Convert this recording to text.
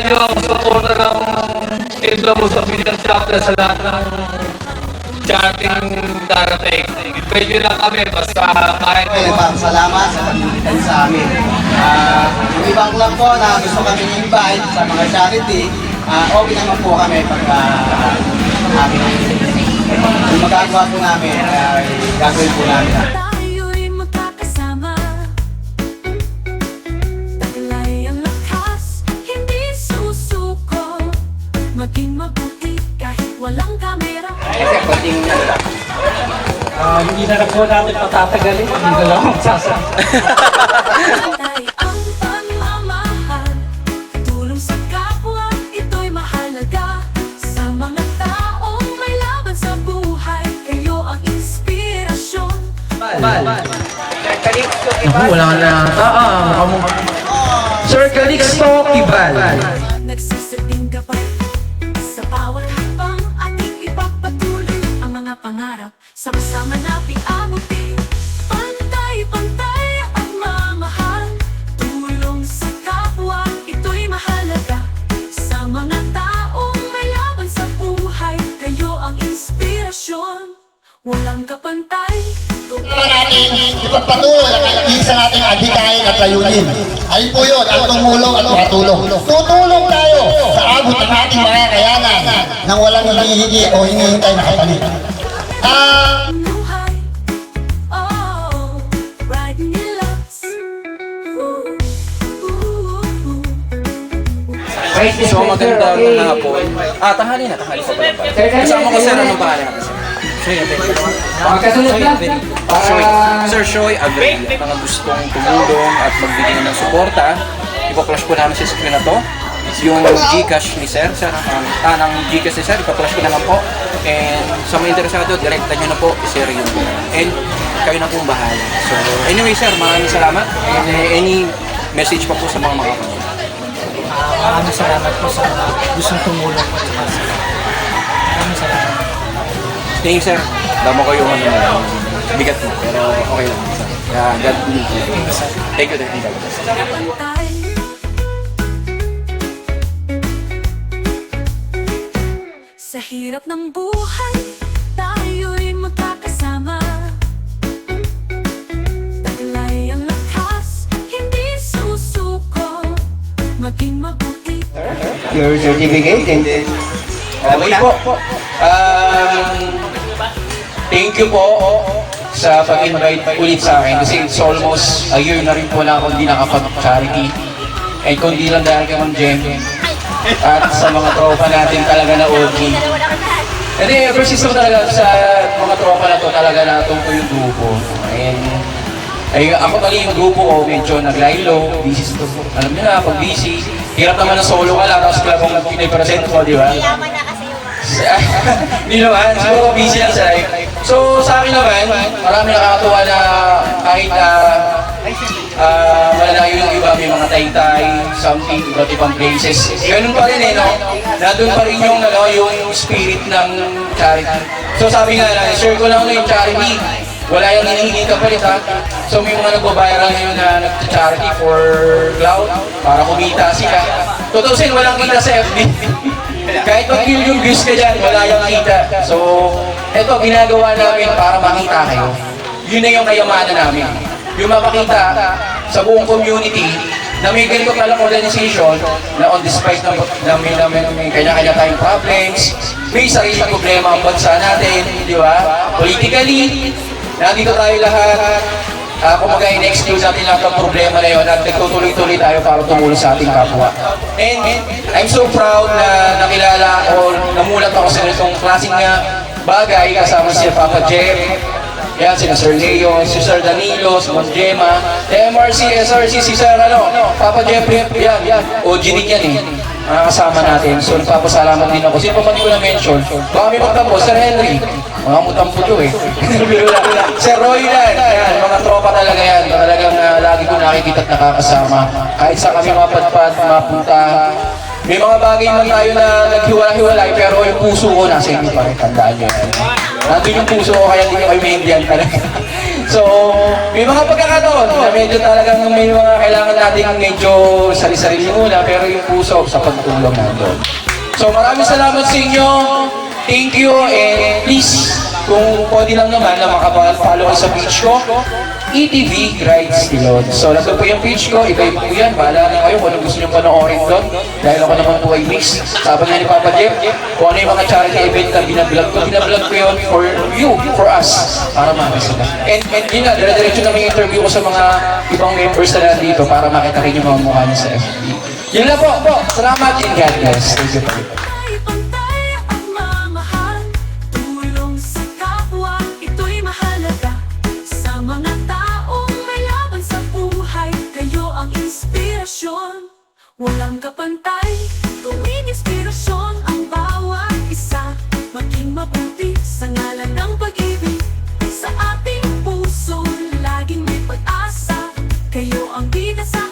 nyo ang supporter ng Team mo sa Pilihan Chapter sa lahat ng charting darating. Pwede lang kami, basta kahit Salamat sa pagmimitan sa amin. Yung ibang club po na gusto kami invite sa mga charity, okay naman po kami pag yung magagawa po namin, gagawin po namin. Tayo'y magkakasama, taglay ang lakas, hindi susuko, maging mabuti kahit walang kamera. Hindi na lang po natin patatagalin, hindi na lang magsasabi. Pantay ang pagmamahal, tulong sa kapwa, ito'y mahalaga. Sa mga taong may laban sa buhay, kayo ang inspirasyon. Naku, wala ka na ata. Sir Calixto Kibal. Nagsisiping ka pa sa bawat habang ating ipagpatuloy ang mga pangarap. Sama-sama nating abutin, pantay-pantay ang mamahal. Tulong sa kapwa, ito'y mahalaga. Sa mga taong may laban sa buhay, kayo ang inspirasyon. Walang kapantay. Natin ipagpatuloy ang isa nating adhikain at layunin. Ayun po yun, ang tumulong at matulong. Tutulong tayo sa abot ng ating mga kayanan nang walang hinihingi o hinihintay na kapalit. Buhay, oh, riding in lots. So magandang hapon. Tanghali na pa pala. Kasama ko sir, anong pangalan natin sir? Sir Shoy Avery. Mga gustong tumulong at magbigay ng suporta, ipa-flash po namin sa screen na to. Yung Gcash ni sir, ng Gcash ni sir, ipa-flash ko na lang po. And sa mga interesado, direkta nyo na po, sir yun. And kayo na pong bahala. So anyway sir, maraming salamat. And any message pa po sa mga makakapagod? Maraming salamat po sa mga gustong tumulong po sa kasi. Maraming salamat. Thank you sir. Damo ko yung bigat mo, pero okay lang. God bless you. Thank you. Pantay. Sa hirap ng buhay, tayo'y magkakasama. Taglay ang lakas, hindi susuko, maging mabuti. Your certificate and then... Okay po. Thank you po sa pag-invite ulit sa akin kasi it's almost a year na rin po na ako hindi nakapag-charity. And kundi lang dahil kay Ma'am Jem at sa mga tropa natin talaga na OG. And ever since talaga sa mga tropa na to talaga natong ko yung grupo. And ako talaga yung grupo ko, medyo nag-lie-low, busy to. Alam niyo na, pag busy, hirap naman ng solo ka lang, tapos club ang pinay% ko, di ba? Hindi naman, siguro busy lang sa life. So sa akin naman, marami nakakatuwa na kahit malalayo yung iba, may mga taytay, something, iba't ibang places. Ganun pa rin no? Nandun pa rin yung spirit ng charity. So sabi nga na, share ko lang yung charity. Wala yung hinihingi ka palit ha. So may mga nagbabayaran ngayon na nag-charity for cloud para kumita sila. Tutusin, walang kita sa FB. Kahit mag-million views ka dyan, wala yung kita. So, eto, ginagawa namin para makita kayo. Yun na yung kayamanan namin. Yung makakita sa buong community na may ganito kalang organization na on despite na may kanya-kanya tayong problems, may sarili problema ang bansa natin, di ba? Politically, nandito tayo lahat. Kumaga in-excuse natin lahat ng problema na yun at nagtutuloy-tuloy tayo para tumulong sa ating kapwa. And I'm so proud na nakilala o namulat ako sa itong klaseng bagay kasama si Papa Jeff, yan, si Sir Leo, si Sir Danilo, si Ma'am Gemma, MRC, SRC, si Sir Papa Jeff, yan, OG din yan kasama natin. So nagpapasalamat din ako. Sino pa man ko na-mention? Baka may magtapos, Sir Henry. Mga mutang po eh. Sir Roylan, yan, mga tropa talaga yan. Talagang lagi ko nakikita at nakakasama. Kahit sa kami mapadpad, mapunta. May mga bagay man tayo na naghiwalay-hiwalay, pero yung puso ko nasa inyo pa rin. Tandaan nyo yan. Nandun yung puso ko, kaya hindi ko kayo maintindihan talaga. So, may mga pagkakataon na medyo talagang may mga kailangan natin medyo sarili-sarili muna, pero yung puso sa pagtulong natin. So, maraming salamat sa inyo. Thank you, and please, kung pwede lang naman na makapag-follow sa page ko, ETV Rides Ilod. So, nandun po yung page ko, iba po yan, bahala na kayo kung anong gusto nyo panoorin doon. Dahil ako naman po ay mix, sabi nga ni Papa Jeff, kung ano yung mga charity event na binablog ko yun for you, for us, para makita sila. And yun nga, dire-diretso na may interview ko sa mga ibang members na nandito para makita rin yung mga mukha niya sa FB. Yun lang po. Salamat and God bless. Thank you po. Pantay-pantay ang mamahal, tulong sa kapwa, ito'y mahalaga. Sa mga taong may laban sa buhay, kayo ang inspirasyon. Walang kapantay, tuwing inspirasyon ang bawat isa. Maging mabuti sa ngalan ng pag-ibig, sa ating puso laging may pag-asa. Kayo ang bida sa